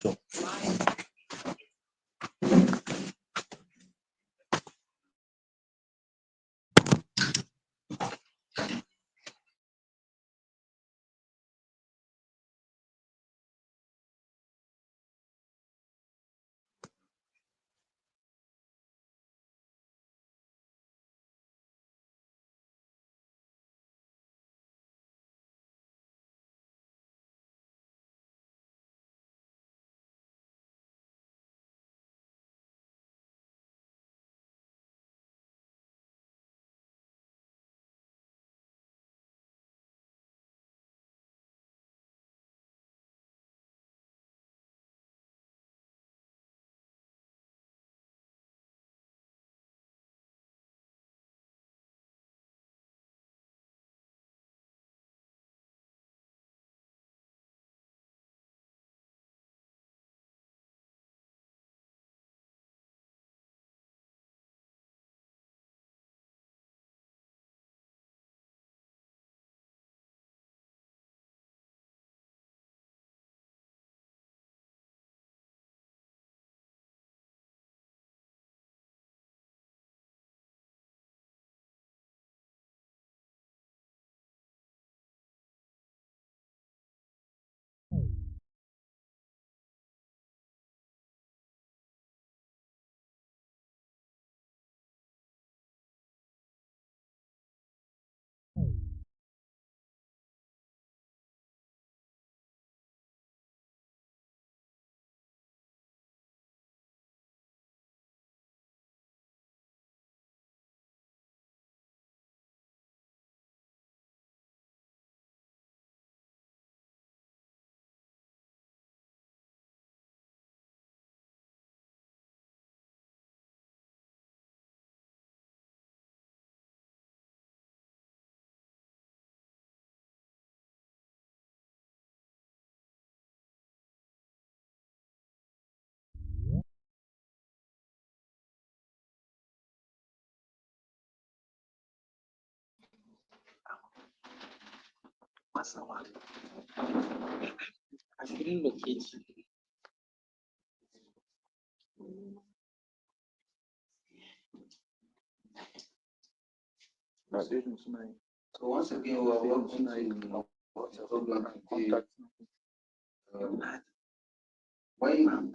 So, I couldn't locate it. So once again, we are welcome to our program today. When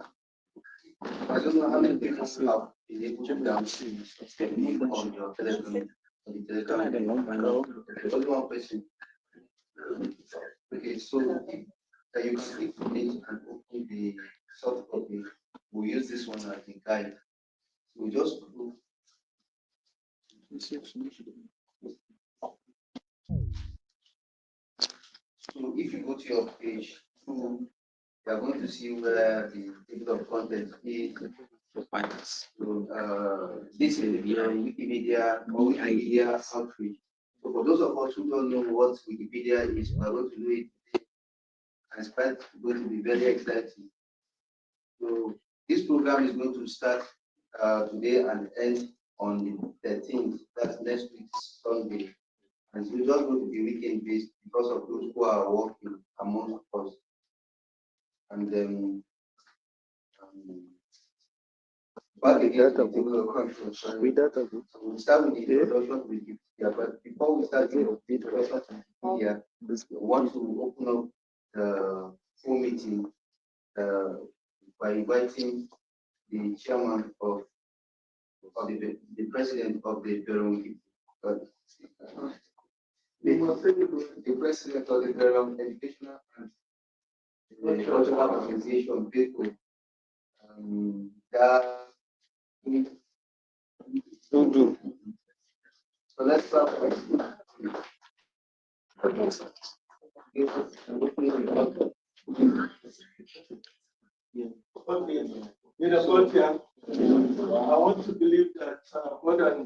I don't know how many people have been able to download the link on your telegram, on the telegram. Only one person. Okay, so you click on it and open the soft copy. We use this one as the guide. So we just go. So if you go to your page 2, you are going to see where the table of content is. So this is the Wikimedia or Wikimedia Outreach. So for those of us who don't know what Wikipedia is, we are going to do it and it's going to be very exciting. So this program is going to start today and end on the 13th. That's next week's Sunday. And it's just going to be weekend based because of those who are working among us. And then back again to the table of contents. So we'll start with the introduction to Wikipedia. But before we start the introduction to Wikipedia, we want to open up the full meeting by inviting the chairman of the president of the Berom the president of the Berom Educational and Cultural Organization, people. So let's start with I want to believe that more than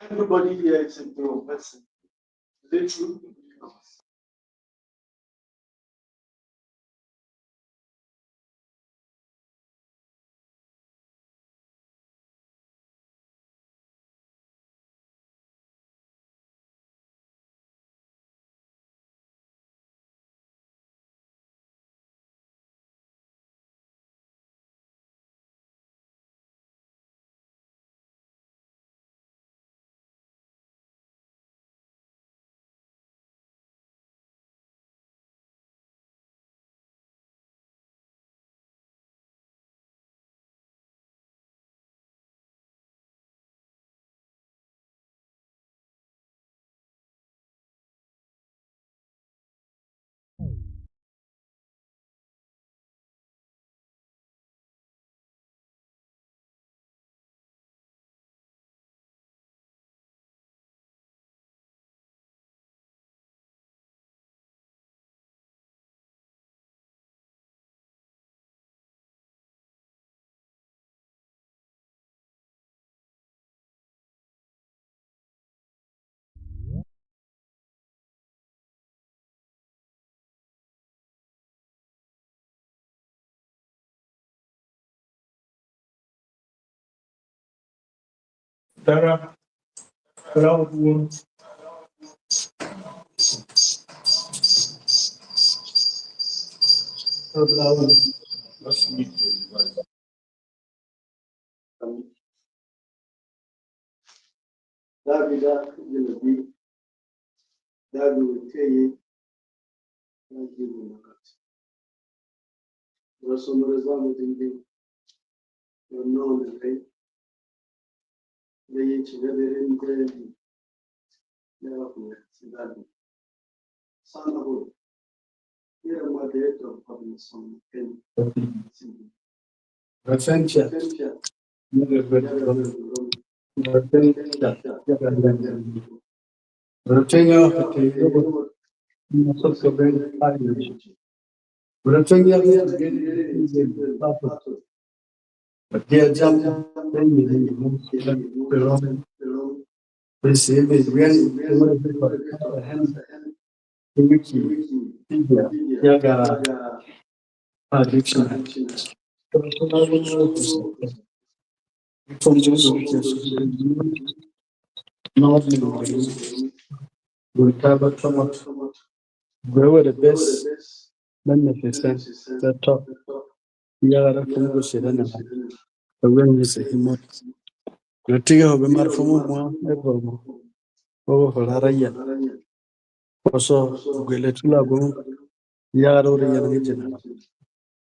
everybody here is a Berom person. Is it true? Tara, Raul, let's meet you. Davida Yelabi, Davi Teye, Najibu Nakat. Rasomrazam Dindi, you're known as a very children, never Sidadi. Son of who? Here are my date of public song. Recensia, wewe the best manifestation the top yara fungo shirana awareness himot natiga hobe marfumu mwa ebo obo holaraya oso gwele tula go yara ore yana ngejena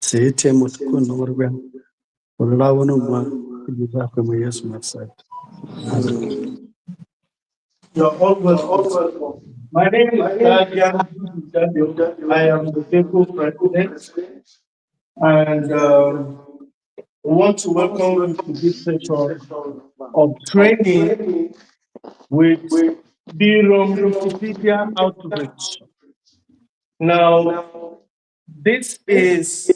sete mot ko norga ola wono mwa yiza ko yesu masat. You're all welcome. My name is Tyap. I am the people president, and we want to welcome you to this session of training with Berom Wikipedia Outreach. Now, this is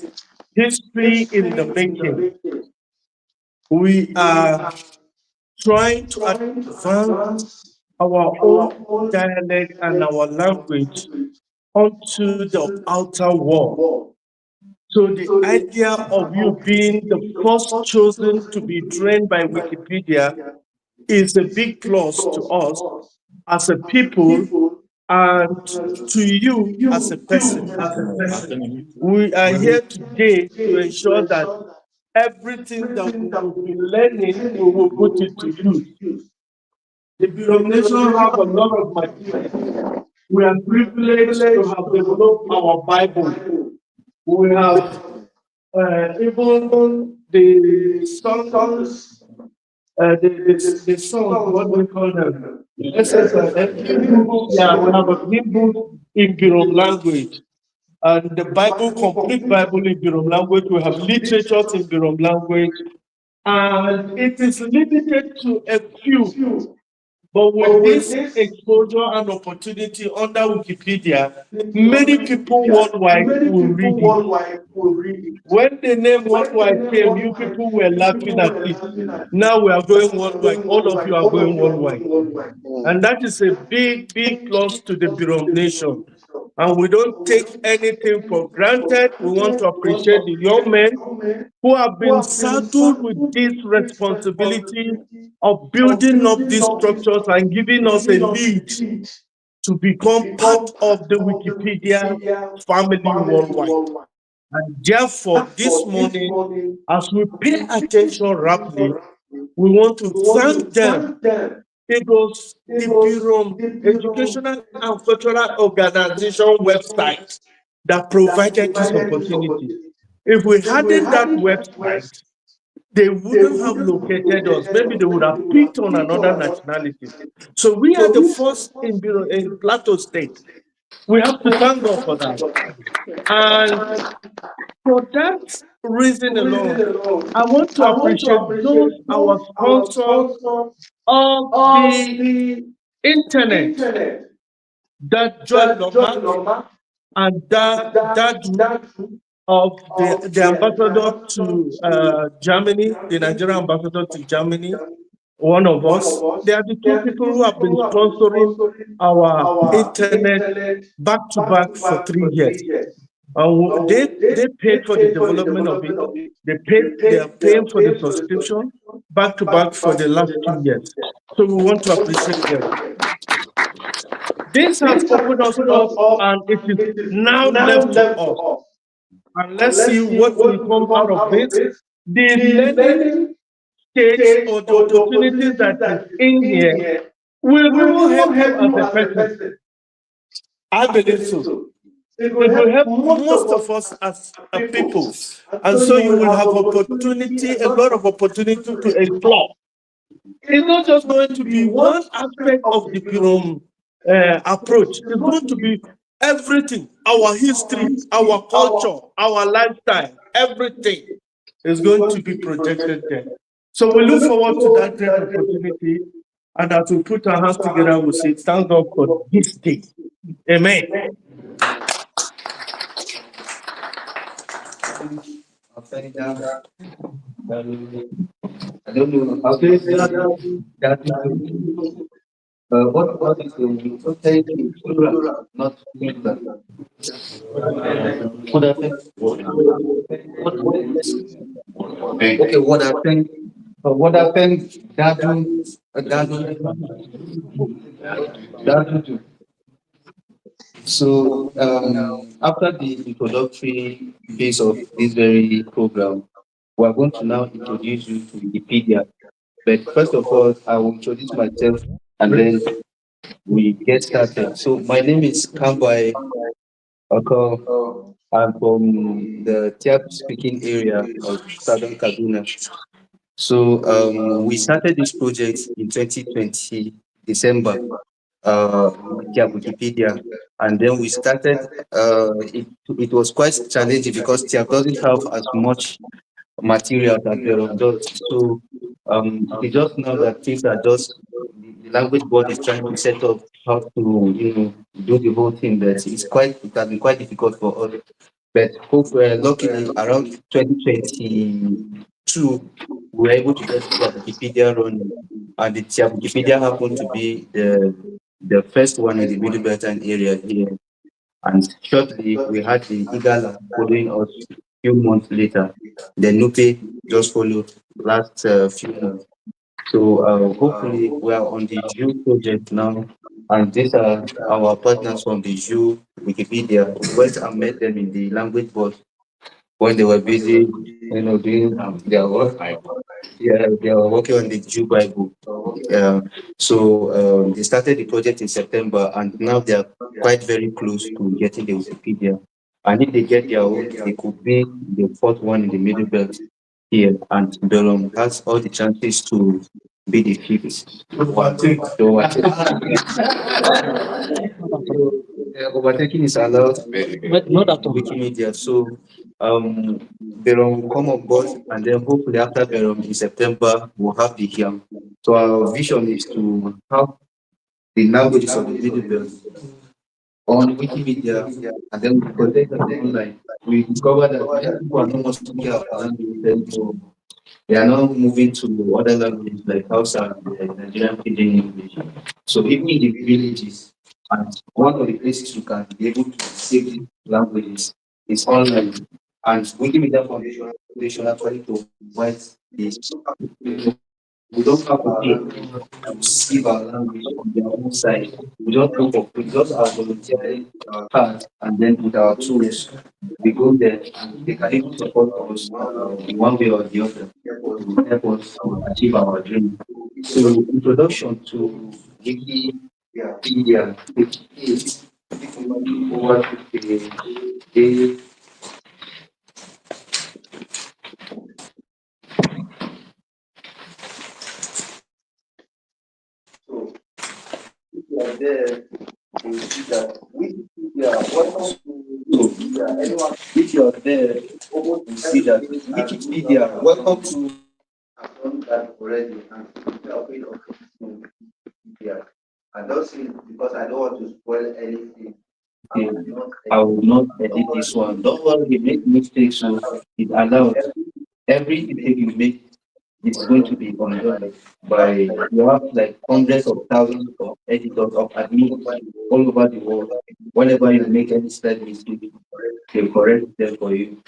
history in the making. We are trying to advance our own dialect and our language onto the outer world. So the idea of you being the first chosen to be trained by Wikipedia is a big plus to us as a people and to you as a person. We are here today to ensure that everything that we will be learning, we will put it to use. The denomination have a lot of material. We are privileged to have developed our Bible. We have even the songs, the songs, what we call them, hymn. Yeah, we have a hymn book in Berom language. And the Bible, complete Bible in Berom language. We have literatures in Berom language. And it is limited to a few. But with this exposure and opportunity under Wikipedia, many people worldwide will read it. When the name worldwide came, you people were laughing at it. Now we are going worldwide. All of you are going worldwide. And that is a big, big plus to the Berom nation. And we don't take anything for granted. We want to appreciate the young men who have been saddled with this responsibility of building up these structures and giving us a lead to become part of the Wikipedia family worldwide. And therefore, this morning, as we pay attention rapidly, we want to thank them. It was the Berom Educational and Cultural Organization website that provided this opportunity. If we hadn't that website, they wouldn't have located us. Maybe they would have picked on another nationality. So we are the first in Plateau State. We have to thank God for that. And for that reason alone, I want to appreciate those our sponsors of the internet, that John Lomax and that of the ambassador to Germany, the Nigerian ambassador to Germany, one of us. They are the two people who have been sponsoring our internet back to back for 3 years. They paid for the development of it. They are paying for the subscription back to back for the last 2 years. So we want to appreciate them. This has opened us up, and it is now left to us. And let's see what will come out of this. The learning stage or the opportunities that is in here will even help you as a person. I believe so. It will help most of us as a people. And so you will have opportunity, a lot of opportunity to explore. It's not just going to be one aspect of the Berom approach. It's going to be everything, our history, our culture, our lifestyle, everything is going to be projected there. So we look forward to that great opportunity. And as we put our hands together, we say, thank God for this day. Amen. I don't know how to say that. What is the say plural, not singular? What I think. Okay, what I think. What I think. That do. So after the introductory phase of this very program, we are going to now introduce you to Wikipedia. But first of all, I will introduce myself and then we get started. So my name is Kambai Oko. I'm from the Tyap speaking area of Southern Kaduna. So we started this project in 2020, December, with Tyap Wikipedia. And then we started, it was quite challenging because Tyap doesn't have as much material that Berom does. So we just know that things are just the language board is trying to set up how to do the whole thing, but it has been quite difficult for us. But hopefully, luckily, around 2022, we were able to get the Wikipedia running, and the Wikipedia happened to be the first one in the Middle Belton area here. And shortly, we had the Igala following us a few months later. The Nupe just followed last few months. So hopefully, we are on the Jew project now. And these are our partners from the Jew Wikipedia. We went and met them in the language board when they were busy, doing their work. Yeah, they were working on the Jew Bible. So they started the project in September, and now they are quite very close to getting the Wikipedia. And if they get their own, they could be the fourth one in the Middle Belt here, and Berom has all the chances to be the fifth. So, overtaking is allowed, but not at all. Wikimedia. So Berom will come on board, and then hopefully after Berom in September we'll have the HIAM. So our vision is to have the languages of the Middle Belt on Wikimedia, and then we protect them online. We discover that many people are not more speaking our language anymore. They are now moving to other languages like Hausa and Nigerian Pidgin English. So even in the villages, and one of the places you can be able to save these languages is online. And Wikimedia Foundation actually provides this. We don't have to pay to save our language on their own side. We just our volunteering part, and then with our tools, we go there and they can even support us in one way or the other to help us to achieve our dream. So introduction to Wikipedia is over the So if you are there, you will see that Wikipedia, welcome to Wikipedia. Anyone, if you're there, almost you see that everybody has Wikipedia, welcome to. have done that already, and they are open of Wikipedia. I don't see it because I don't want to spoil anything. I will not I edit. will not Don't edit this worry, one. Don't worry, we make mistakes, so it's allowed. Every mistake you make is going to be undone by you have like hundreds of thousands of editors of admins all over the world. Whenever you make any slight mistake, they correct them for you.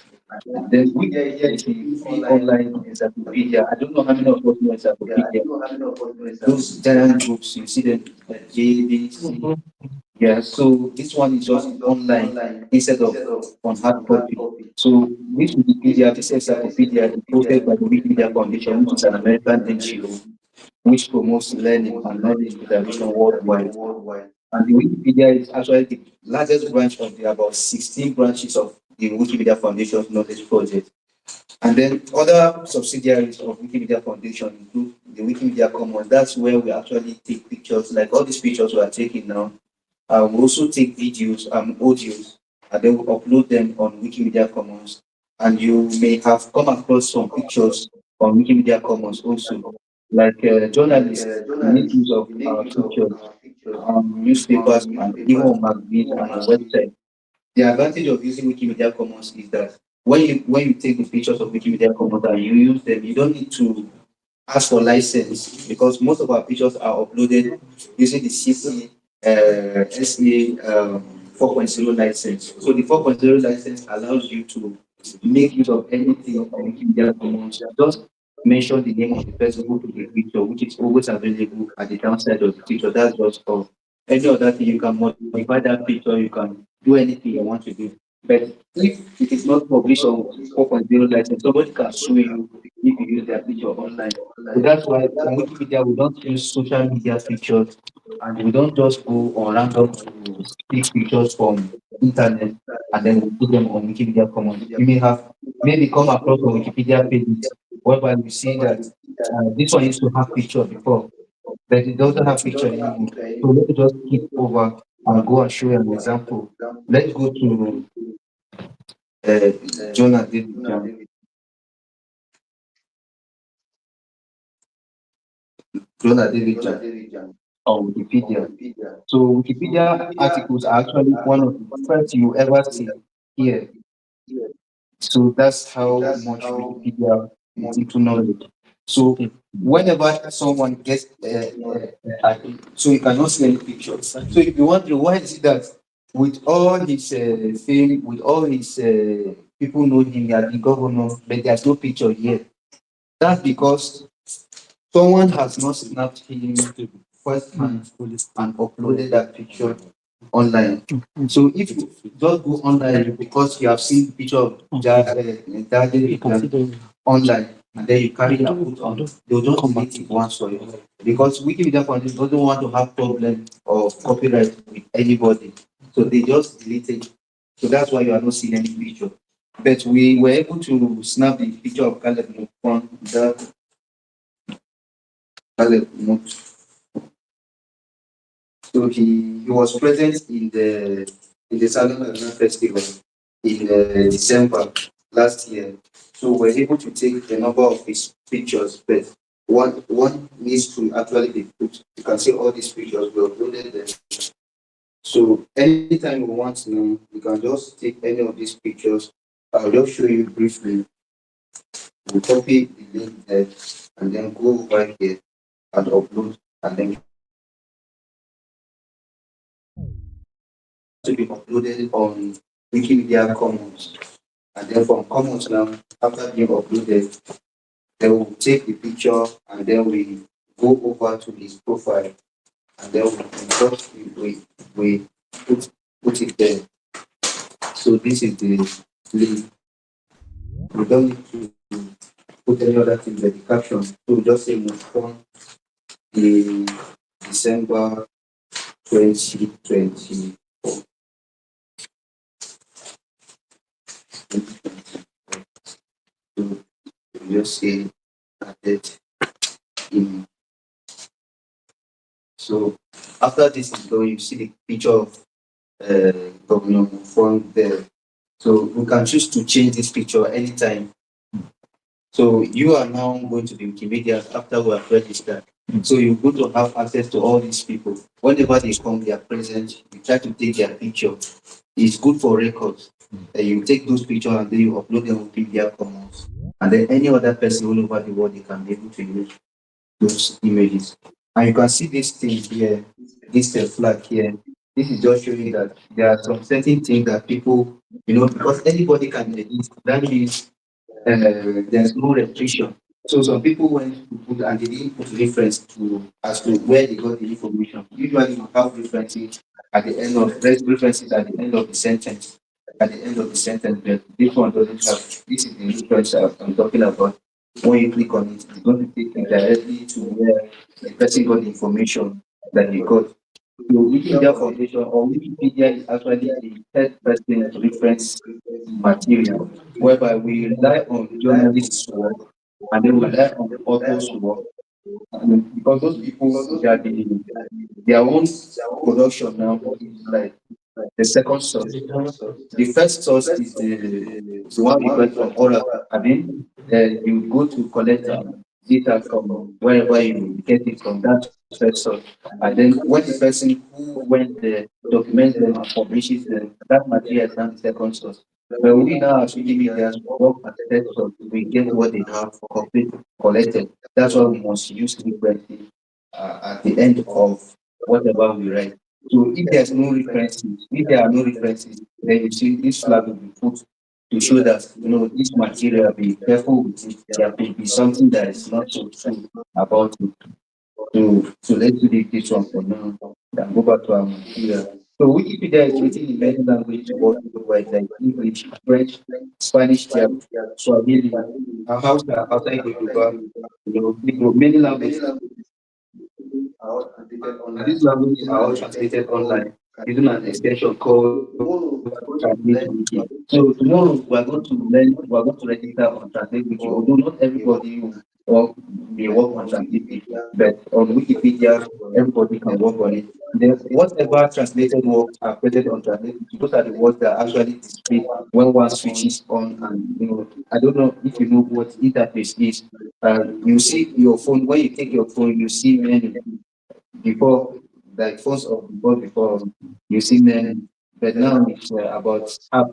And then Wikipedia is a free online encyclopedia. I don't know how many of us know encyclopedia. Those giant books, you see them like A, B, C. Mhm. Yeah, so this one is just online instead of on hard copy. So this Wikipedia, this encyclopedia is hosted by the Wikimedia Foundation, which is an American NGO which promotes learning and knowledge preservation worldwide. And the Wikipedia is actually the largest branch of the about 16 branches of the Wikimedia Foundation's knowledge project. And then other subsidiaries of Wikimedia Foundation include the Wikimedia Commons. That's where we actually take pictures, like all these pictures we are taking now. We also take videos, audios, and then we upload them on Wikimedia Commons. And you may have come across some pictures on Wikimedia Commons also. Like journalists, we make use of our pictures on newspapers and even on magazines and on websites. The advantage of using Wikimedia Commons is that when you take the pictures of Wikimedia Commons and you use them, you don't need to ask for license because most of our pictures are uploaded using the CC SA 4.0 license. So the 4.0 license allows you to make use of anything on Wikimedia Commons. Just mention the name of the person who took the picture, which is always available at the downside of the picture. That's just all. Any other thing you can modify that picture, you can do anything you want to do. But if it is not published on 4.0 license, somebody can sue you if you use their picture online. So that's why on Wikipedia we don't use social media pictures and we don't just go on random to take pictures from internet and then we put them on Wikimedia Commons. You may have maybe come across on Wikipedia pages whereby you see that this one used to have picture before, but it doesn't have picture anymore. So let me just skip over and go and show you an example. Let's go to Jonah David Jam Jonah David Jam on Wikipedia. So Wikipedia articles are actually one of the first you ever see here. So that's how much Wikipedia is into knowledge. So whenever someone gets, so you cannot see any pictures. So if you wonder why is it that with all his fame, with all his people know him as the governor, but there's no picture here. That's because someone has not snapped him first hand and uploaded that picture online. So if you just go online because you have seen the picture of Daddy online and then you carry it and put on, they'll just delete it once for you. Because Wikimedia Foundation doesn't want to have problem of copyright with anybody. So they just delete it. So that's why you are not seeing any picture. But we were able to snap the picture of Caleb from that Caleb So he was present in the Salon Arena Festival in December last year. So we're able to take a number of his pictures, but one needs to actually be put. You can see all these pictures we uploaded them. So anytime we want to, we can just take any of these pictures. I'll just show you briefly. We'll copy the link there and then go over here and upload and then to be uploaded on Wikimedia Commons. And then from Commons now, after being uploaded, they will take the picture and then we go over to his profile and then we put it there. So this is the link. We don't need to put any other thing like the caption. So just say move on in December 2020. So you just say added in. So after this is done, you see the picture of Governor from there. So we can choose to change this picture anytime. So you are now going to the Wikimedia after we have registered. So you're going to have access to all these people. Whenever they come, they are present. You try to take their picture. It's good for records. You take those pictures and then you upload them on Wikimedia Commons. And then any other person all over the world, they can be able to use those images. And you can see this thing here, this flag here. This is just showing that there are some certain things that people, because anybody can edit. That means there's no restriction. So some people went to put and they didn't put reference to as to where they got the information. Usually you have references at the end of there's references at the end of the sentence. At the end of the sentence, but this one doesn't have. This is the reference that I'm talking about. When you click on it, it's going to take you directly to where the person got the information that he got. So Wikimedia Foundation or Wikipedia is actually a third person reference material, whereby we rely on journalists' work and then we rely on authors' work. And because those people, their own production now is like the second source. The first source is the one we got from oral. I mean, you go to collect data from wherever you get it from that first source. And then when the person who went there documents them and publishes them, that material is now the second source. But we now as Wikimedia work at the third source, we get what they have collected. That's why we must use differently at the end of whatever we write. So if there are no references, then you see this flag will be put to show that this material, be careful with it. There may be something that is not so true about it. So let's do this one for now. Then go back to our material. So Wikipedia is written in many languages worldwide, like English, French, Spanish, Swahili, Hausa, outside Yoruba, many languages. And these languages are all translated online using an extension called Translate Wiki. So tomorrow we are going to register on Translate Wiki, although not everybody may work on Translate Wiki, but on Wikipedia everybody can work on it. Then whatever translated works are present on Translate Wiki, those are the words that are actually displayed when one switches on. And I don't know if you know what interface is. You see your phone, when you take your phone, you see menu before, like phones of before, you see men, but now it's about app.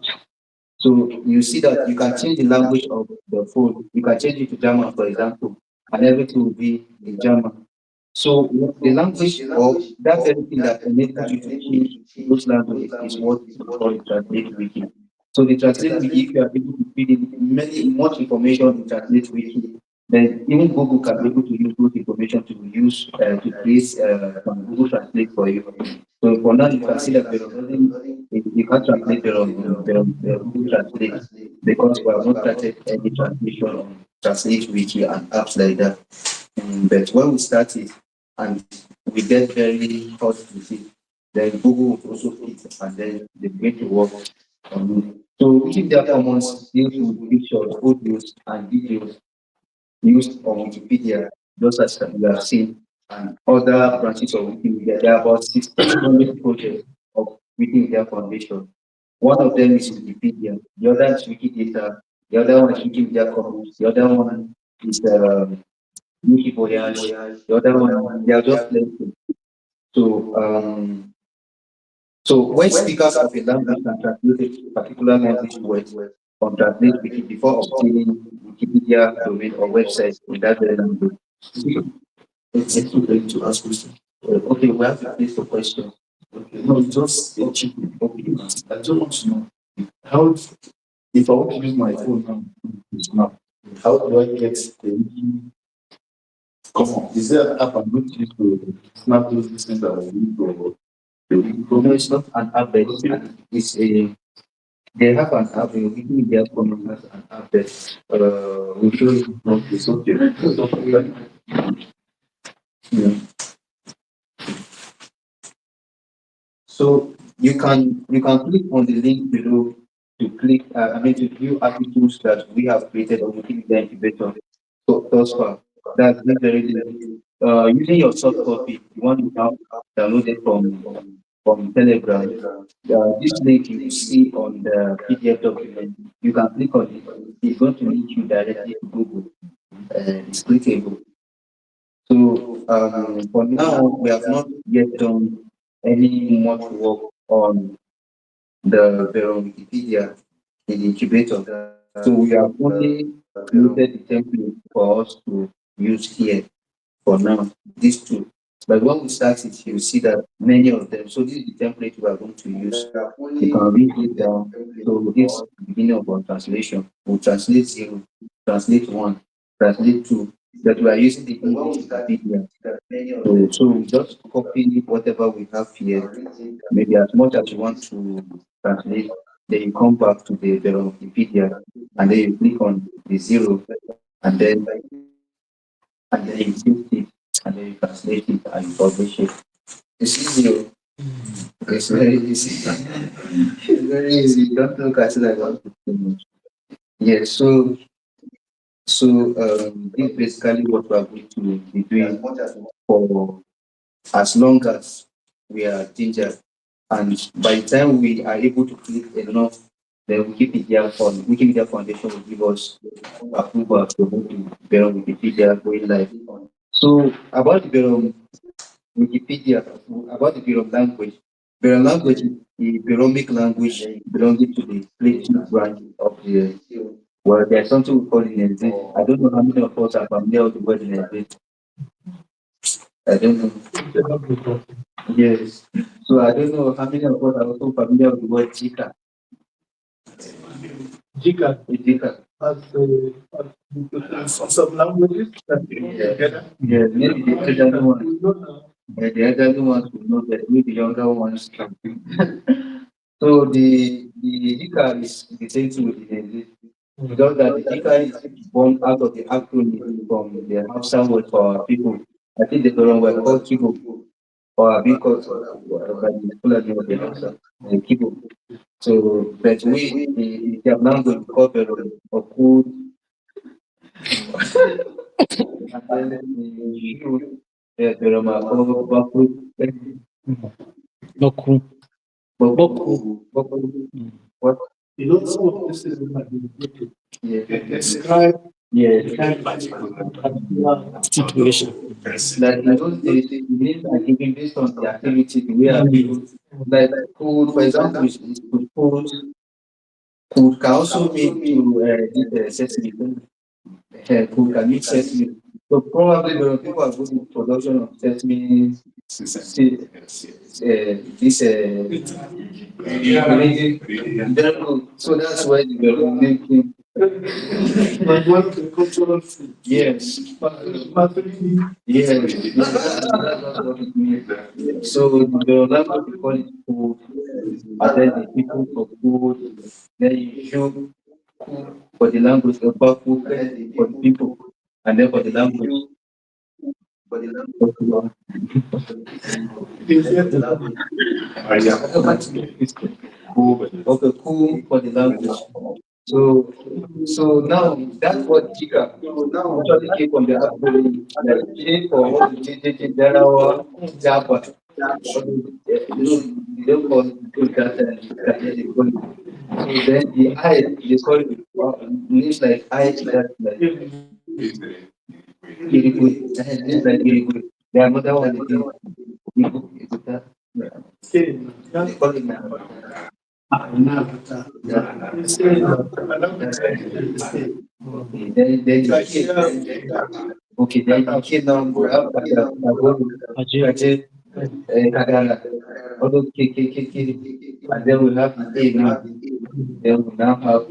So you see that you can change the language of the phone. You can change it to German, for example, and everything will be in German. So the language or that very thing that enables you to change those languages is what we call the translate wiki. So the translate wiki, if you are able to feed in much information in translate wiki, then even Google can be able to use those information to use to create Google Translate for you. So for now, you can see that there is nothing, you can't translate Google Translate because we have not started any translation on Translate Wiki and apps like that. But when we start it and we get very hot with it, then Google will also fit and then they begin to work on it. So Wikimedia Commons deals with pictures, audios, and videos used on Wikipedia, just as we have seen, and other branches of Wikimedia. There are about 16 projects of Wikimedia Foundation. One of them is Wikipedia, the other is Wikidata, the other one is Wikimedia Commons, the other one is Wikivoyage, the other one, they are just plenty. So, so when speakers of a language can translate a particular language words from Translate Wiki before obtaining Wikipedia domain or website in that very language. It's too late to ask questions. Okay, we have to place the question. Okay, no, it's just a cheap. Okay, I just want to know how if I want to use my phone now, now, how do I get the wiki? Come on, is there an app I'm going to use to snap those things that I need to the wiki? No, it's not an app, but it's a they have an app, Wikimedia Commons has an app that will show you how to sort it. Yeah. So you can click on the link below to click. To view articles that we have created on Wikimedia Incubator. So thus far, that's this very link. Using your soft copy, the one you have downloaded from Telegram. This link you will see on the PDF document. You can click on it. It's going to link you directly to Google. It's clickable. So for now, we have not yet done any much work on the Berom Wikipedia in the incubator. So we have only created the template for us to use here for now. These two. But when we start it, you see that many of them. So this is the template we are going to use. We are You only can read it using the down. template So this is or the beginning of our translation. We'll translate zero, translate one, translate two. That we are using the but when English we start it, Wikipedia. that many of So, them so we just copy whatever we have can here, read it maybe as much as you want to translate, then you come back to the Berom Wikipedia and then you click on the zero and then you paste it and then you translate it and you publish it. It's easy. It's very easy. It's very easy. Don't look at it like that. Yeah, so this is basically what we are going to be as doing much as we for as long as we are ginger. And by the time we are able to click enough, then Wikimedia Foundation will give us approval to move to Berom Wikipedia going live. So about the Wikipedia, about the Berom language. Berom language is the Beromic language belonging to the Plateau branch of the, well, there's something we call in exit. I don't know how many of us are familiar with the word in exit. I don't know. Yes. So I don't know how many of us are also familiar with the word Jika. Jika, Jika. some languages that belong Yeah. together. Yeah, maybe the elderly ones. We know now. Yeah, the elderly ones will know that maybe the younger ones can. So the Jika is the same thing with the exit. Just that the Jika is born out of the acronym from the Hausa word for our people. I think the Beron were called Kibo or being called by the Fulani of the Hausa, Kibo. So, but we, the Tyap language, we call Beron or Kud, and then the youth, Beron are called Baku, Boku. Baku, Boku. Baku, what? You know, some of these things might be related. Yeah, They describe yeah. that particular situation. Like in those days, the names are given based on the activity, the way our people, like Kud, for example, is to could can also mean to eat sesame. Could can eat sesame. So probably when people are going to production of sesame, this very good. So that's why the name came. Like one of the cultural food. Yes. Yes. That's what it means. So the language we call it food, and then the people for food, then you show cook for the language, about cook for the people, and then for the language. for the language, Okay, They say to cool for the language. So, so now that's what Jika actually came from the acronym, like J for all the Jarawa, Japa. They don't call it that, they call it. So then the I, they call it, names like I, that's like Irigwe. Names like Irigwe. The another one is Iguta. They call it Nambata. they say Okay, then the kid. Okay, then the kid now we have Kaje, Kagara, all those K, and then we have the A now. Then we now have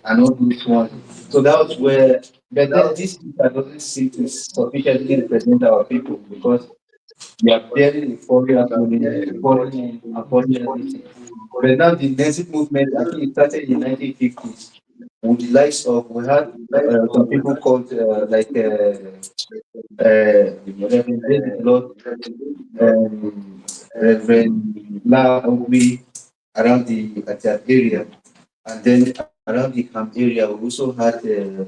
and all those ones. So that was where, but then this doesn't seem to sufficiently represent our people because we are bearing the foreign foreign unfortunately. But now the Nazi movement, I think it started in the 1950s with the likes of, we had some people called Reverend David Lord, Reverend La Ogbi around at that area. And then around the camp area, we also had the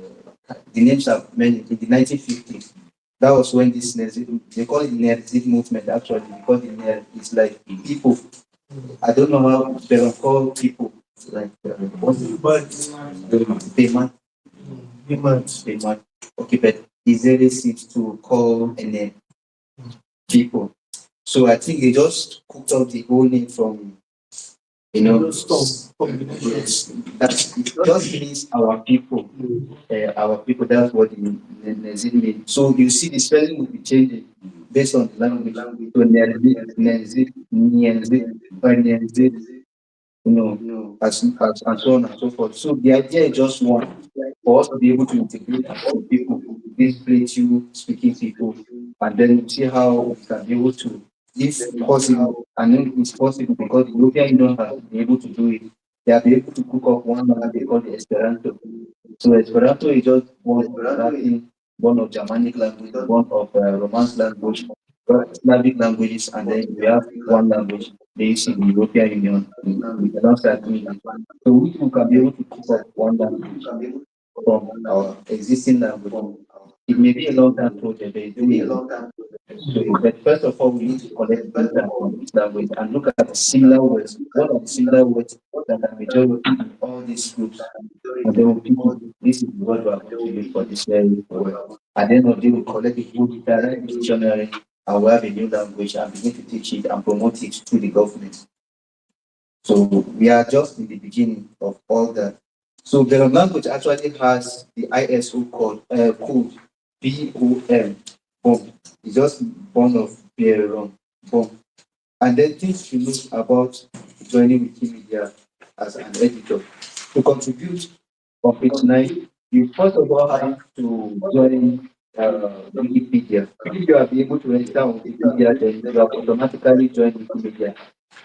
names are many in the 1950s. That was when this they call it narrative movement actually, because the is like people. I don't know how they don't call people like payment, payment. Okay, but it's very easy to call a name people. So I think they just cooked up the whole name from Yes, that it just means our people. Our people, that's what the Nezin means. So you see the spelling will be changing based on the language. So Nezit, Nienzit, Nienzit, and so on and so forth. So the idea is just one for us to be able to integrate the people, these plateau speaking people, and then see how we can be able to, if possible, and then it's possible because the European Union has been able to do it. They have been able to cook up one language called Esperanto. So Esperanto is just one of Latin, one of Germanic language, one of Romance language, Slavic languages, and then we have one language based in the European Union, alongside English. So we can be able to keep up one language from our existing language. It may be a long-term project, but it's doable. So, but first of all, we need to collect data from each language and look at the similar words. What are the similar words that are majority in all these groups? And then we pick it. This is what we are going to use for this word. At the end of the day, we collect the whole data, write the dictionary, and we have a new language and begin to teach it and promote it to the government. So we are just in the beginning of all that. So the language actually has the ISO code BOM, BOM. It's just born of Berom, BOM. And then things to know about joining Wikimedia as an editor. To contribute on page 9, you first of all have to join Wikipedia. If you are able to register on Wikipedia, then you have automatically joined Wikimedia.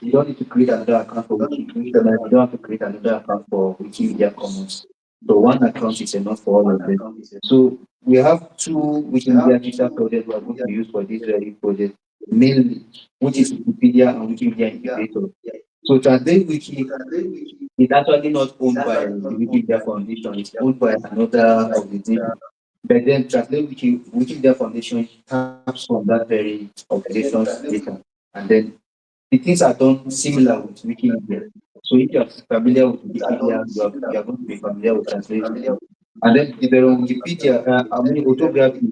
You don't need to create another account for Wikimedia. You don't have to create another account for Wikimedia Commons. So one account is enough for all of them. So we have two Wikimedia digital projects we are going to use for this very project, mainly, which is Wikipedia and Wikimedia Integrator. So Translate Wiki is actually not owned by the Wikimedia Foundation, it's owned by another organization. But then Translate Wikimedia Foundation taps from that very organization's data. And then the things are done similar with Wikimedia. So if you are familiar with Wikipedia, you are going to be familiar with Translate Wiki. And then the Wikipedia, autography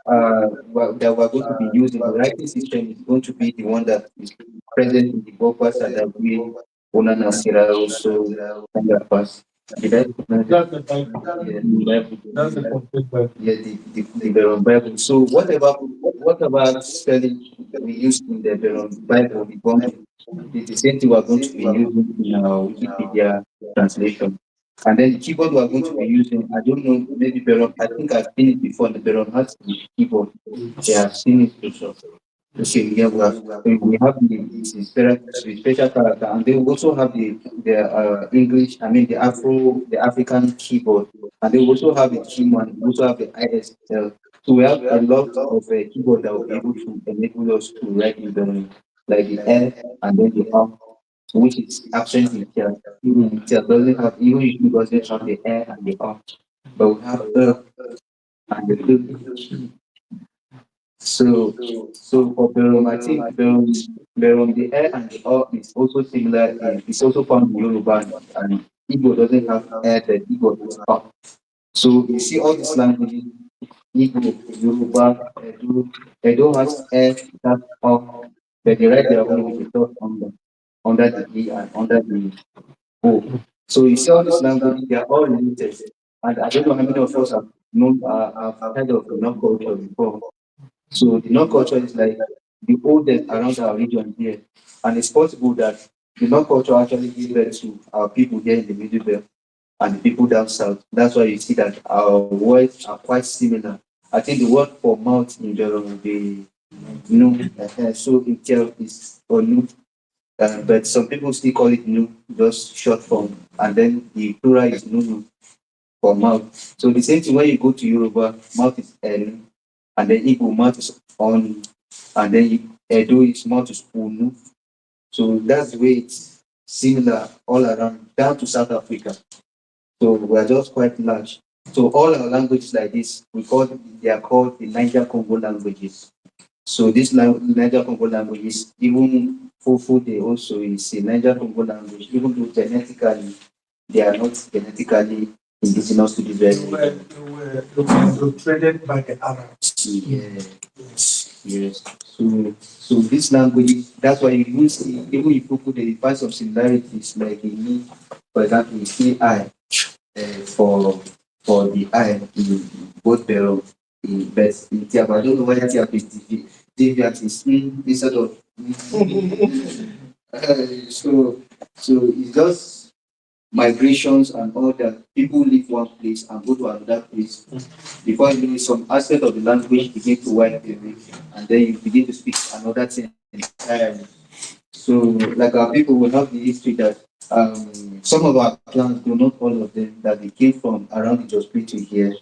that we're going to be using, the writing system is going to be the one that is present in the Bokwas and that we Onana Sira also kind of pass. Did I That's the Bible. yeah, the Bible. That's the complete Bible. Yeah, the Berom Bible. So whatever spelling we use in the Berom Bible, the Bible, is the same thing we're going to be using in our Wikipedia translation. And then the keyboard we're going to be using, I don't know, maybe Berom, I think I've seen it before, the Berom has the keyboard. They have seen it before. Okay, yeah, we have the special character, and they also have the English, I mean the African keyboard, and they also have the Keyman, we also have the ISL. So we have a lot of keyboard that will be able to enable us to write in the like the L and then the R, which is absent in here. Even it doesn't have, even if it doesn't have the L and the R, but we have and the L. So for Berom, I think Berom, the air and the or is also similar. It's also found in Yoruba and Igbo doesn't have air, but Igbo has up. So you see all these languages, Igbo, Yoruba, Edo has air, that's up, but they write their own with the thought under the E and under the O. So you see all these languages, they are all related. And I don't know how many of us have known, have heard of the non-culture before. So the North culture is like the oldest around our region here. And it's possible that the North culture actually gave birth to our people here in the Middle Belt and the people down south. That's why you see that our words are quite similar. I think the word for mouth in general will be no, so itself is or no. But some people still call it nu, just short form. And then the plural is nunu for mouth. So the same thing when you go to Yoruba, mouth is enu, and then Igbo mouth is on, and then Edo is mouth is unu. So that's the way it's similar all around, down to South Africa. So we are just quite large. So all our languages like this, they are called the Niger Congo languages. So this Niger Congo languages, even Fufu, they also is a Niger Congo language, even though genetically they are not genetically indigenous to this very They were indoctrinated by the Arabs. yeah. Yes. So this language, that's why you will see, even if you put the find some similarities, like in me, for example, you see I for the I in both Berom in but in Tyap. I don't know whether Tyap is deviant is in instead of so it's just migrations and all that. People leave one place and go to another place. Before you know it, some aspect of the language begin to wipe away, and then you begin to speak another thing entirely. So, like our people will have the history that some of our clans, though not all of them, that they came from around the Jos to here,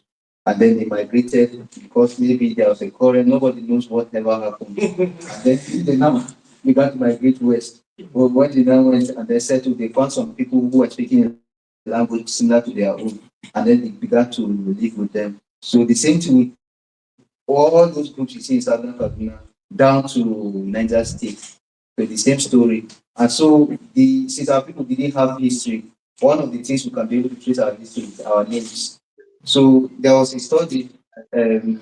and then they migrated because maybe there was a quarrel, nobody knows whatever happened. And then they now began to migrate west. Well, when they now went and they settled, they found some people who were speaking a language similar to their own, and then they began to live with them. So the same thing with all those groups you see in Southern Kaduna down to Niger State. So the same story. And so since our people didn't have history, one of the things we can be able to trace our history is our names. So there was a study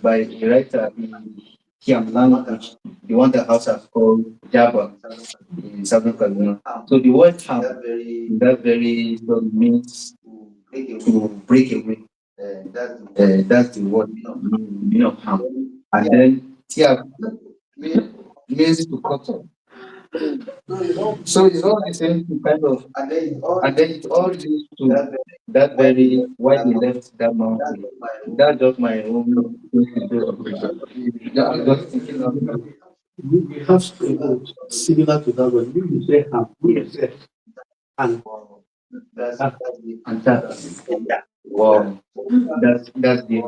by a writer in Kiam language, the one that has called Java in Southern Kaduna. So the word ham in that very story means to break away. That's the word meaning of ham. And then Tiap means to cut off. So it's all the same kind of, and then it all leads to that very why they left that mountain. That's just my own principle of it. Yeah, I'm just thinking of that. We have similar to that one. You say have, we say and that And that, wow, that's the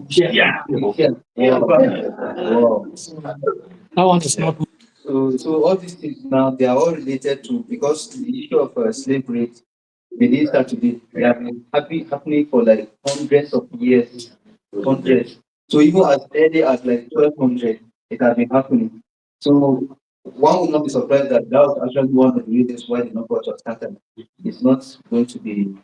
yeah. yeah, wow. That one is not. So all these things now they are all related to because the issue of slavery they didn't start today. They have been happening for like hundreds of years, hundreds. So even as early as like 1200, it has been happening. So one would not be surprised that that was actually one of the reasons why the knockout was started. It's not going to be,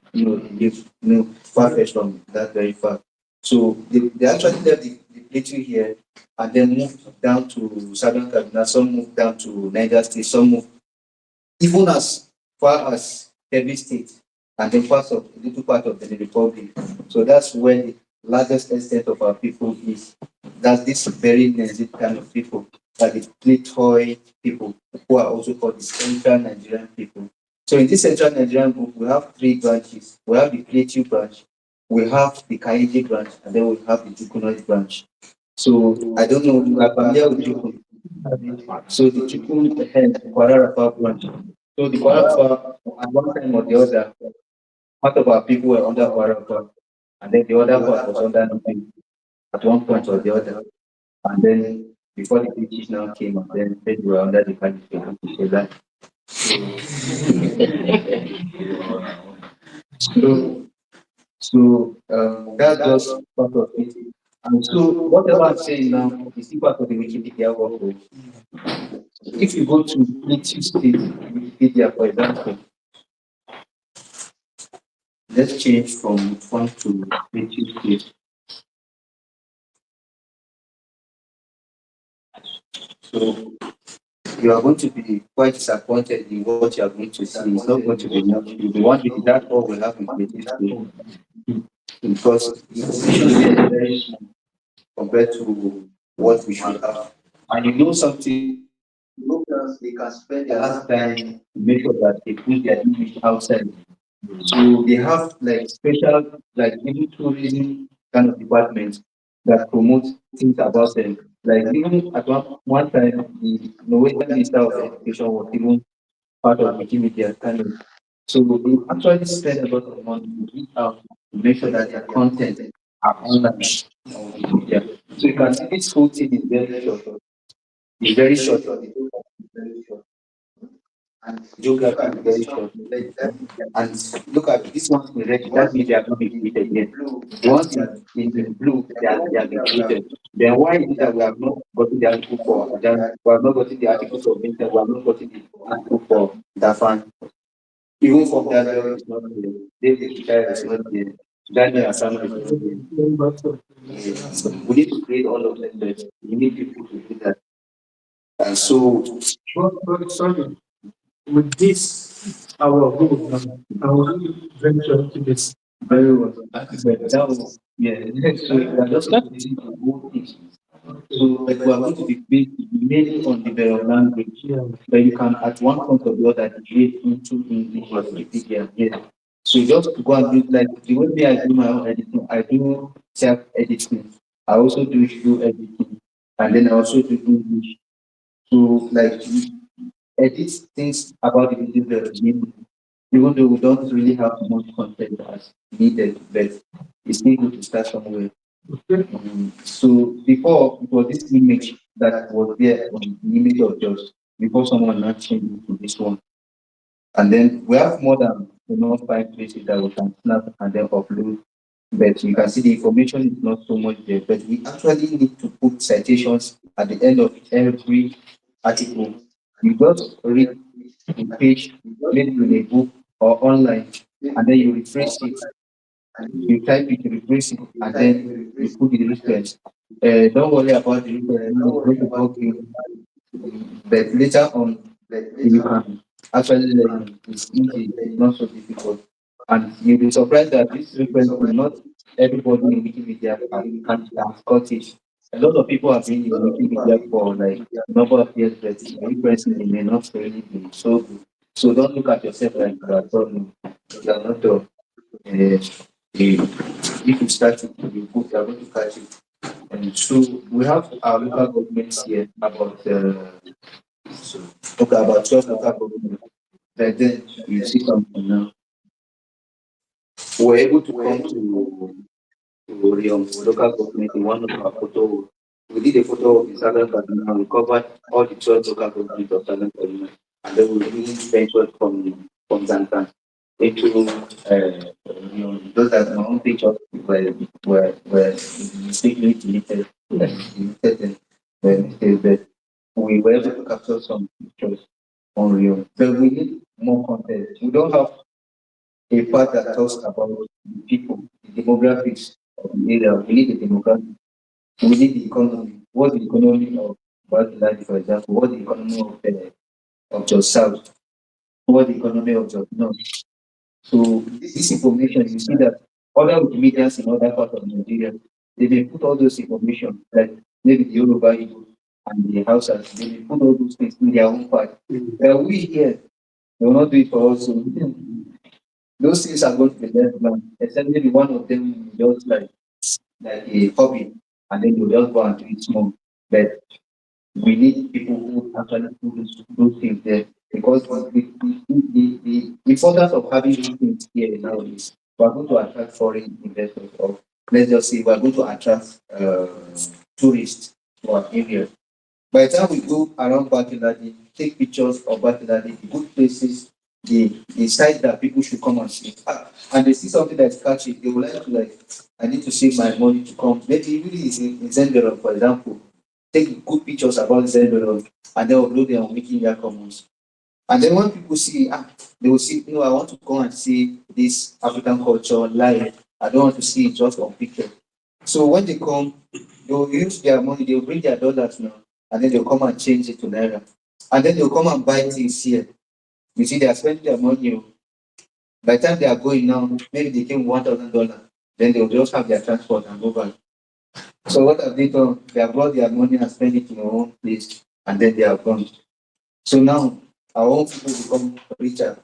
far fetched from that very far. So they actually left the plateau here and then moved down to Southern Kaduna. Some moved down to Niger State. Some moved even as far as every state and then parts of a little part of the republic. So that's where the largest extent of our people is. That's this very Native kind of people, that the Platoy people, who are also called the Central Nigerian people. So in this Central Nigerian group, we have three branches. We have the Plateau branch, we have the Kaiji branch, and then we have the Jukunoid branch. So I don't know, you are familiar with Jukun. So the Jukun and Kwararafa branch. So the Kwararafa, at one time or the other, part of our people were under Kwararafa, and then the other part was under Nubi at one point or the other. And then before the British now came, and then they were under the Caliphate. So that. So, that's just part of it. And so whatever I'm saying now is still part of the Wikipedia work. If you go to Plateau State Wikipedia, for example, let's change from one to Plateau State. So you are going to be quite disappointed in what you are going to see. It's not going to be much. You'll be wondering that all we have in Plateau State because the population here is very small compared to what we should have. And you know something, locals they can spend their last time to make sure that they put their image outside. So they have like special, like even tourism kind of departments that promote things about them. Like even at one time, the Norwegian Minister of Education was even part of Wikimedia kind of. So they actually spend a lot of money to reach out to make sure that their content are online on Wikimedia. So you can see this whole thing is very short. It's very short. And geography is very short. And look at this one in red, that means they have not been created yet. The ones in blue, they have been created. Then why is it that we have not gotten the article for Ajan? We have not gotten the article for Vincent, we have not gotten the article for Dafan. Even for that, is not there. David Kishaya is not there. Daniel Asano is not here. Yes. We need to create all of them, but we need people to do that. And so, But sorry, with this, our goal now, I will venture into this. very well. But that was, yeah, so we are just continuing to go things. So, but we are going to be based mainly on the Berom language. Yeah. But you can, at one point or the other, degrade into English or Wikipedia. Yeah. So just to go and do like the way me I do my own editing, I do self editing. I also do video editing, and then I also do English. So like edit things about the video that even though we don't really have much content as needed, but it's still good to start somewhere. So before it was this image that was there on the image of just before someone now changed it to this one. And then we have more than enough five places that we can snap and then upload. But you can see the information is not so much there. But we actually need to put citations at the end of every article. You just read the page, maybe in a book or online, and then you rephrase it, you type it, you replace it, and then you put the reference. Don't worry about the reference, it's going to bug you. But later on, you can actually learn it. It's easy, it's not so difficult. And you'll be surprised that this reference will not everybody in Wikimedia can have caught it. A lot of people have been in Wikimedia for like a number of years, but the reference may not really be so good. So don't look at yourself like you are done. You are not done. Uh, if you start it, you put, you are going to catch it. And so we have our local governments here about okay, about 12 local governments. But then you see something now. We were able to come to the local government in one of our photo. We did a photo of the Southern Kaduna. We covered all the 12 local governments of Southern Kaduna. And then we really ventured from Zantan into those that my own pictures were mistakenly deleted. Deleted and were mistakes, but we were able to capture some pictures on Rio. But we need more content. We don't have a part that talks about the people, the demographics of the area. We need the demographics. We need the economy. What's the economy of Bangladesh, for example? What's the economy of Jos South? What's the economy of Jos North? So this information, you see that other Wikimedians in other parts of Nigeria, they may put all those information, like maybe the Yoruba Igbo and the Hausas, they may put all those things in their own part. We here, they will not do it for us. So those things are going to be left blank, except maybe one of them just like a hobby, and then you just go and do it small. But we need people who actually do those things there because the importance of having these things here now is we are going to attract foreign investors, or let's just say we are going to attract tourists to our area. By the time we go around Bakiladi, take pictures of Bakiladi, the good places, the sites that people should come and see. And they see something that's catchy, they would like to I need to save my money to come. Maybe it really is in Zenderon, for example. Take good pictures about Zenderon and then upload them on Wikimedia Commons. And then when people see, they will see, I want to go and see this African culture live. I don't want to see it just on picture. So when they come, they'll use their money, they'll bring their dollars now, and then they'll come and change it to Naira. And then they'll come and buy things here. You see, they are spending their money. By the time they are going now, maybe they came $1,000. Then they'll just have their transport and go back. So what have they done? They have brought their money and spent it in their own place, and then they are gone. So now our own people become richer,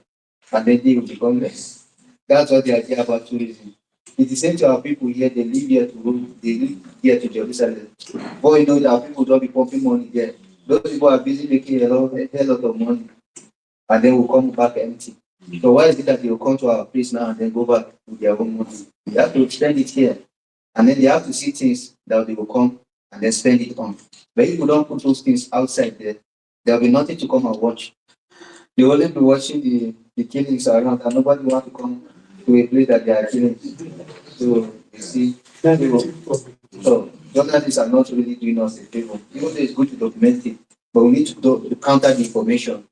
and then they will become less. That's what the idea about tourism. It's the same to our people here. They live here to Rome. They live here to Jerusalem. But you know that our people don't be pumping money there. Those people are busy making a hell lot of money, and then will come back empty. So why is it that they will come to our place now and then go back with their own money? They have to spend it here, and then they have to see things that they will come and then spend it on. But if you don't put those things outside there, there will be nothing to come and watch. They will only be watching the killings around, and nobody want to come to a place that they are killing. So you see, so journalists are not really doing us a favor. Even though it's good to document it, but we need to counter the information.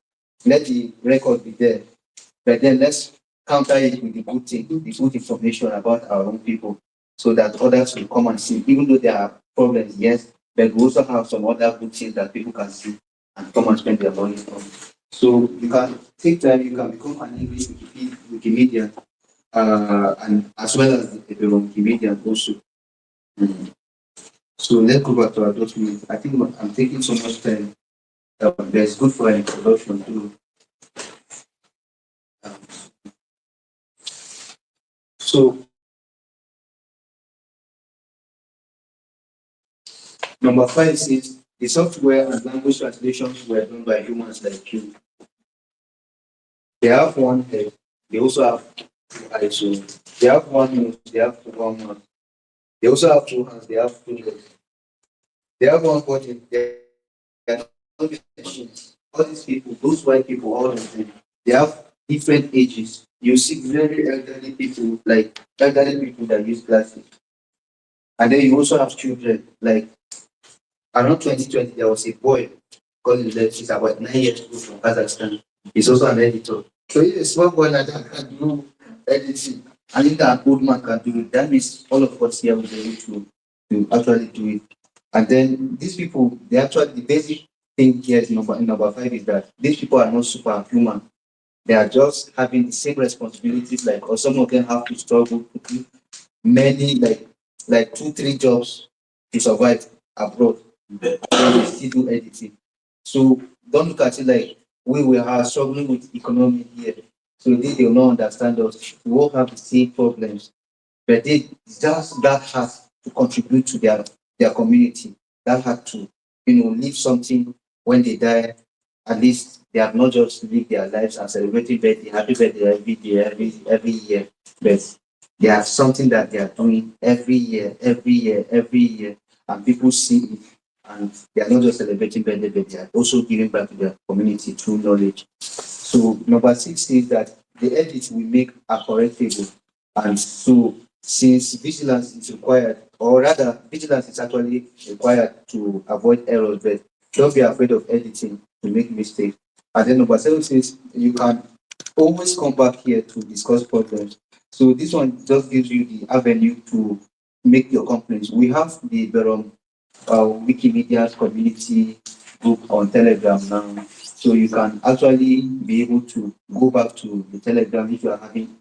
Let the record be there. But then let's counter it with the good thing, the good information about our own people, so that others will come and see. Even though there are problems, yes, but we also have some other good things that people can see and come and spend their money on. So you can take time, you can become an English Wikimedia, and as well as a Wikimedia also. Mm. So let's go back to our document. I think I'm taking so much time. That's good for an introduction too. Um, so number 5 says the software and language translations were done by humans like you. They have one head. They also have two eyes. So they have one nose. They have one mouth. They also have two hands. They have two legs. They have one body. They are not machines. All these people, those white people, all of them, they have different ages. You see very elderly people, like elderly people that use glasses. And then you also have children, like around 2020, there was a boy called Lef, he's about 9 years old from Kazakhstan. He's also an editor. So if a small boy like that can do editing, and if an old man can do it, that means all of us here will be able to actually do it. And then these people, they actually, the basic thing here is number 5 is that these people are not superhuman. They are just having the same responsibilities like, or some of them have to struggle to do many, like 2, 3 jobs to survive abroad. Then they still do editing. So don't look at it like we are struggling with economy here. So they will not understand us. We all have the same problems. But they just that has to contribute to their community. That had to, leave something when they die. At least they have not just lived their lives and celebrating birthday, happy birthday every day, every year. But they have something that they are doing every year, every year, every year, and people see it, and they are not just celebrating birthday, but they are also giving back to their community through knowledge. So number 6 says that the edits we make are correctable, and so since vigilance is required, or rather vigilance is actually required to avoid errors, but don't be afraid of editing to make mistakes. And then number 7 says you can always come back here to discuss problems. So this one just gives you the avenue to make your complaints. We have the Berom Wikimedia community group on Telegram now. So you can actually be able to go back to the Telegram if you are having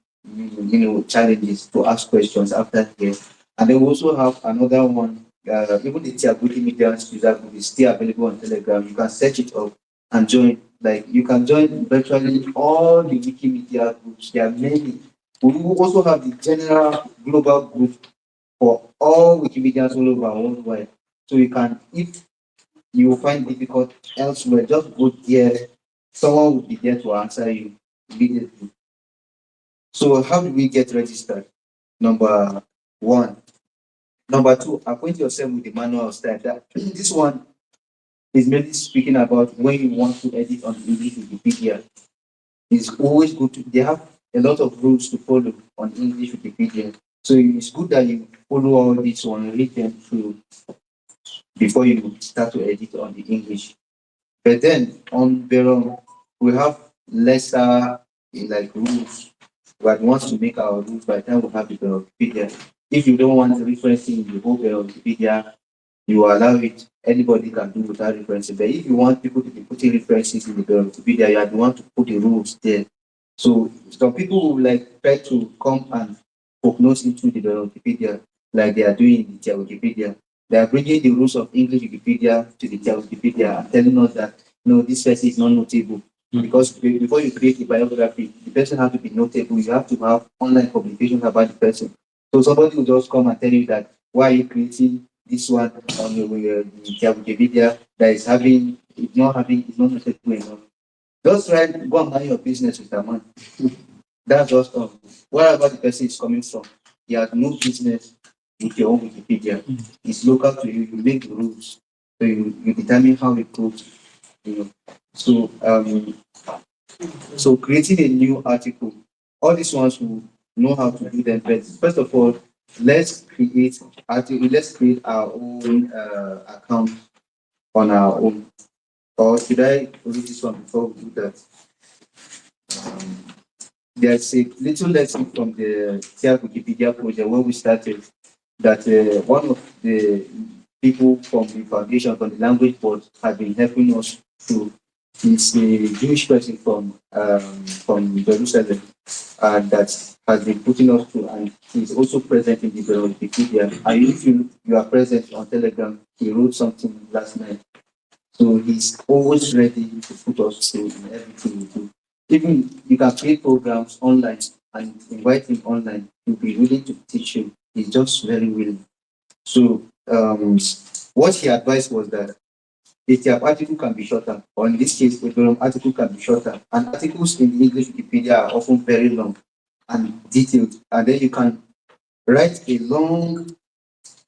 challenges to ask questions after here. And then we also have another one. Even the Tyap Wikimedia user group is still available on Telegram. You can search it up and join. Like you can join virtually all the Wikimedia groups. There are many. We also have the general global group for all Wikimedians all over worldwide. So you can, if you find difficult elsewhere, just go there. Someone will be there to answer you immediately. So how do we get registered? Number 1. Number 2, acquaint yourself with the manual of style. This one is mainly speaking about when you want to edit on English Wikipedia. It's always good to, they have a lot of rules to follow on English Wikipedia. So it's good that you follow all these one, read them through before you start to edit on the English. But then on Berom, we have lesser like rules. But wants to make our rules by the time we have the Wikipedia. If you don't want referencing in the whole Wikipedia, you allow it. Anybody can do without referencing. But if you want people to be putting references in the Wikipedia, you are the one to put the rules there. So some people will like try to come and poke nose into the Wikipedia like they are doing in the Wikipedia. They are bringing the rules of English Wikipedia to the Wikipedia and telling us that no, this person is not notable. Because before you create a biography, the person has to be notable. You have to have online publications about the person. So somebody will just come and tell you that why are you creating this one on the Wikipedia that is having, it's not notable enough. Just write, go and mind your business with that man. That's just wherever the person is coming from. He has no business with your own Wikipedia. It's local to you. You make the rules. So you determine how it goes. You know. So so creating a new article, all these ones will know how to do them. But first of all, let's create article. Let's create our own account on our own. Or should I read this one before we do that? Um, there's a little lesson from the Tyap Wikipedia project when we started that one of the people from the foundation, from the language board, had been helping us to. He's a Jewish person from Jerusalem, and that has been putting us through. And he's also present in the Berom Wikipedia. And if you are present on Telegram, he wrote something last night. So he's always ready to put us through in everything we do. Even you can create programs online and invite him online. He'll be willing to teach you. He's just very willing. So what he advised was that the TIAP article can be shorter, or in this case, the Berom article can be shorter. And articles in the English Wikipedia are often very long and detailed. And then you can write a long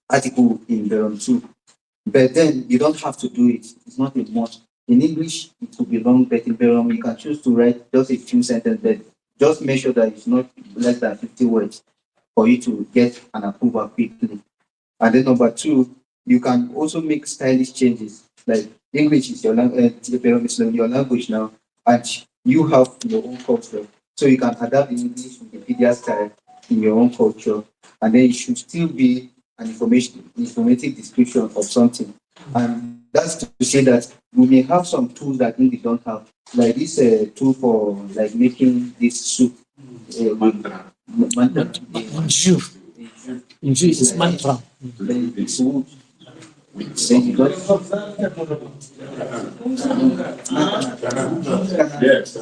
article in Berom too. But then you don't have to do it. It's not a must. In English, it will be long, but in Berom, you can choose to write just a few sentences, but just make sure that it's not less than 50 words for you to get an approval quickly. And then number two, you can also make stylish changes. Like English is your your language now, and you have your own culture. So you can adapt the English Wikipedia style in your own culture, and then it should still be an informative description of something. And that's to say that we may have some tools that English don't have, like this tool for like making this soup. Mantra. Injure. Injure is mantra. It's wood. So you got Yes.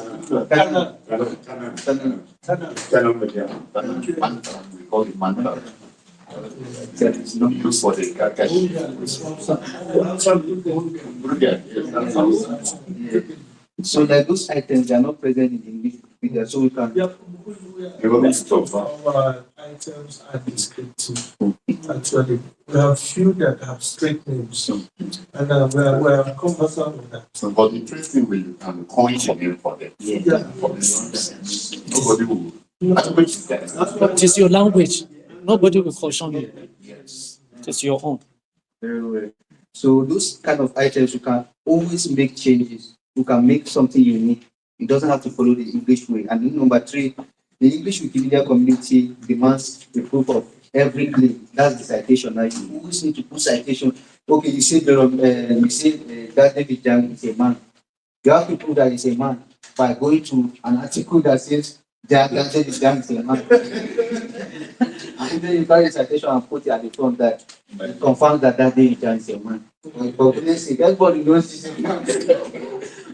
we call it mantra. That is not used for the yeah. So like those items they are not present in the English Wikipedia, so we can Most of Our items are descriptive. Actually, we have few that have straight names, and we are conversant with that. but the interesting way you can coin some name for them. Yeah. For instance, nobody will. Language is there. It is your language. Nobody will caution you. yes. It is your own. Very well. So those kind of items you can always make changes. You can make something unique. It doesn't have to follow the English way. And then number three, the English Wikimedia community demands the proof of every claim. That's the citation. Now you always need to put citation. Okay, you say that David Jang is a man. You have to prove that he's a man by going to an article that says that David Jang is a man. And then you carry a citation and put it at the front that it confirms that David Jang is a man. For goodness sake, everybody knows he's a man.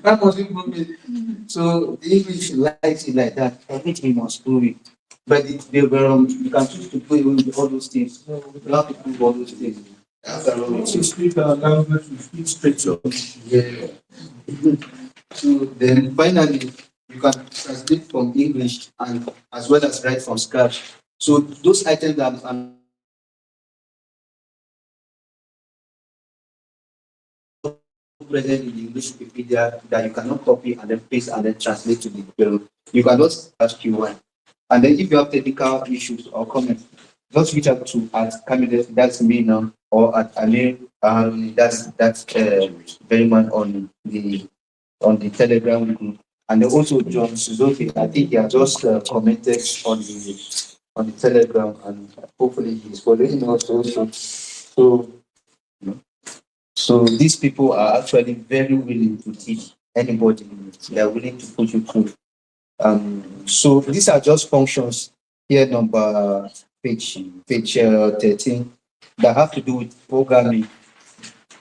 That must be proven. So the English likes it like that. Everything must prove it. But you can choose to do away with all those things. You have to prove all those things. To speak our language, we speak straight up. Yeah. So then finally, you can translate from English and as well as write from scratch. So those items that are present in the English Wikipedia that you cannot copy and then paste and then translate to the Berom, you can just ask you why. And then if you have technical issues or comments, just reach out to at candidate, that's me now, or at Amir, that's very man on the Telegram group. And then also John Suzuki, I think he has just commented on the Telegram, and hopefully he's following us also. So so these people are actually very willing to teach anybody. They are willing to put you through. So these are just functions here, number page 13, that have to do with programming.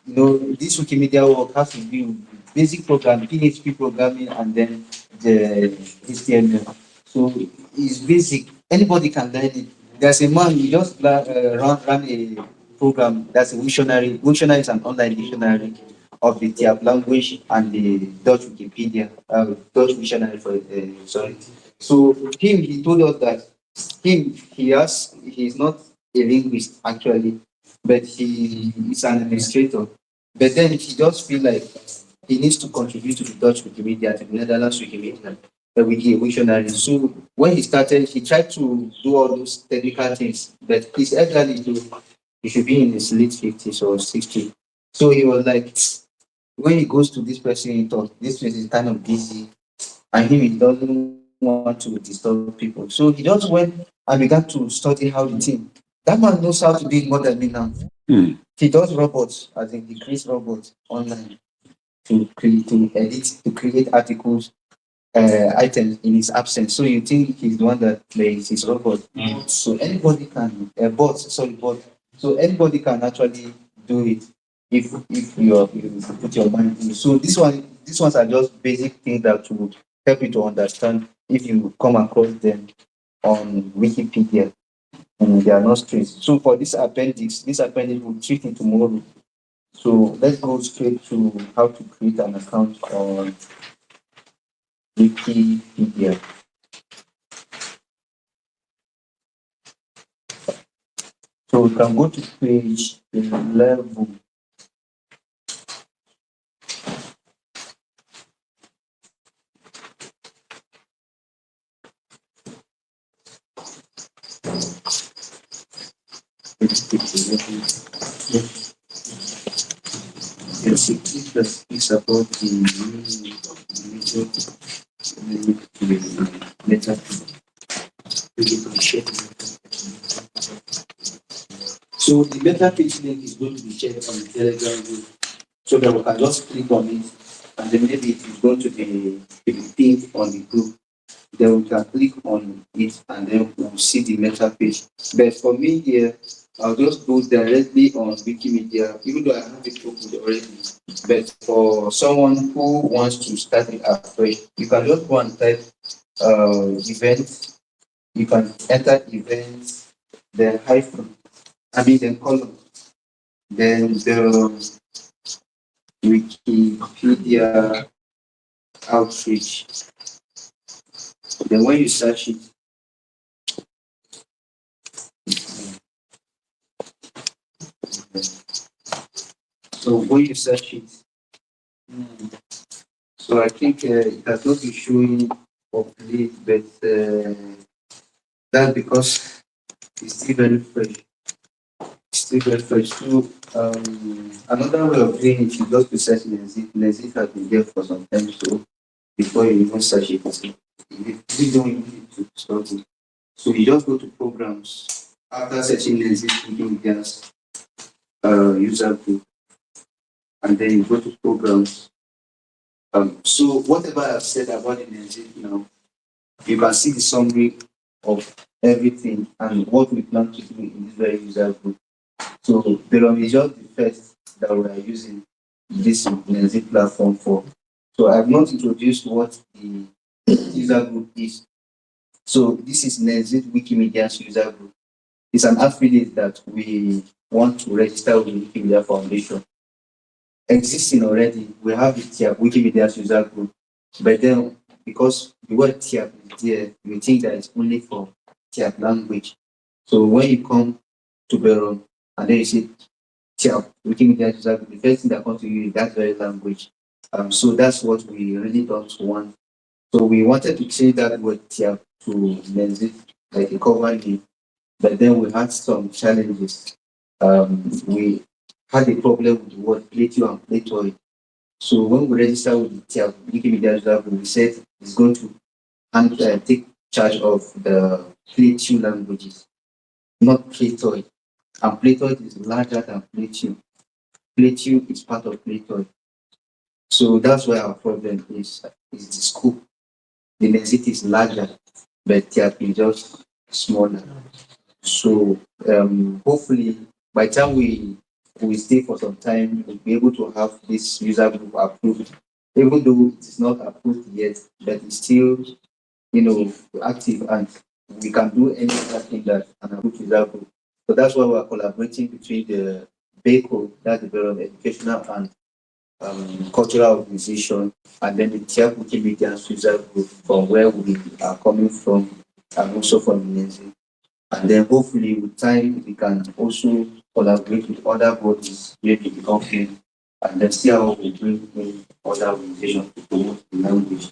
You know, this Wikimedia work has to do with basic programming, PHP programming, and then the HTML. So it's basic. Anybody can learn it. There's a man, he just ran a program that's a dictionary. Dictionary is an online dictionary of the Tyap language and the Dutch Wikipedia, Dutch dictionary for sorry. So he told us that he's not a linguist actually, but he is an administrator. But then he just feel like he needs to contribute to the Dutch Wikimedia, to the Netherlands Wikimedia, the Wiki Dictionary. So when he started, he tried to do all those technical things, but he's elderly, so he should be in his late 50s or 60s. So he was like, when he goes to this person, he thought this person is kind of busy, and him he doesn't want want to disturb people. So he just went and began to study how the thing. That man knows how to do it more than me now. He does robots, as in he creates robots online to edit, to create articles, items in his absence. So you think he's the one that plays his robot. So anybody can, bot, sorry, bot. So anybody can actually do it if you put your mind in. So these ones are just basic things that will help you to understand if you come across them on Wikipedia. And they are not straight. So for this appendix we'll treat it tomorrow. So let's go straight to how to create an account on Wikipedia. So we can go to page 11. Page 11. Yes, it speaks about the meaning of the letter. So the meta page link is going to be checked on the Telegram group so that we can just click on it and then maybe it is going to be pinned on the group. Then we can click on it and then we'll see the meta page. But for me here, I'll just go directly on Wikimedia, even though I have it opened already. But for someone who wants to start it afresh, you can just go and type event. You can enter events, then hyphen, then column, then the Wikipedia outreach. Then when you search it, so when you search it, so I think it has not been showing of late, but that's because it's still very fresh. It's still very fresh. So another way of doing it, you just be searching Nezit has been there for some time. So before you even search it, you don't need to start it. So you just go to programs after searching Nezit Wikimedia's user group, and then you go to programs. So whatever I've said about the Nezit now, you can see the summary of everything and what we plan to do in this very user group. So Berom is just the first that we are using this Nezit platform for. So I've not introduced what the user group is. So this is Nezit Wikimedia's user group. It's an affiliate that we want to register with Wikimedia Foundation. Existing already, we have the Tyap Wikimedia's user group, but then because the word Tyap is there, we think that it's only for Tyap language. So when you come to Berom and then you see Tyap Wikimedia user group, the first thing that comes to you is that very language. So that's what we really don't want. So we wanted to change that word Tyap to Nezit, like a cover name, but then we had some challenges. We had a problem with the word Plato and Platoid. So when we register with the Tyap Wikimedia user group, we said it's going to take charge of the Plato languages, not Platoid. And Platoid is larger than Plato. Plato is part of Platoid. So that's where our problem is the scope. The density is larger, but Tyap is just smaller. So hopefully by the time we stay for some time, we'll be able to have this user group approved. Even though it is not approved yet, but it's still, active and we can do any other thing that an approved user group. So that's why we're collaborating between the BECO, that's the Bureau of Educational and Cultural Organization, and then the Tyap Wikimedia user group from where we are coming from and also from Nancy. And then hopefully with time we can also collaborate with other bodies, maybe the company, and then see how we bring in other organizations to promote the language.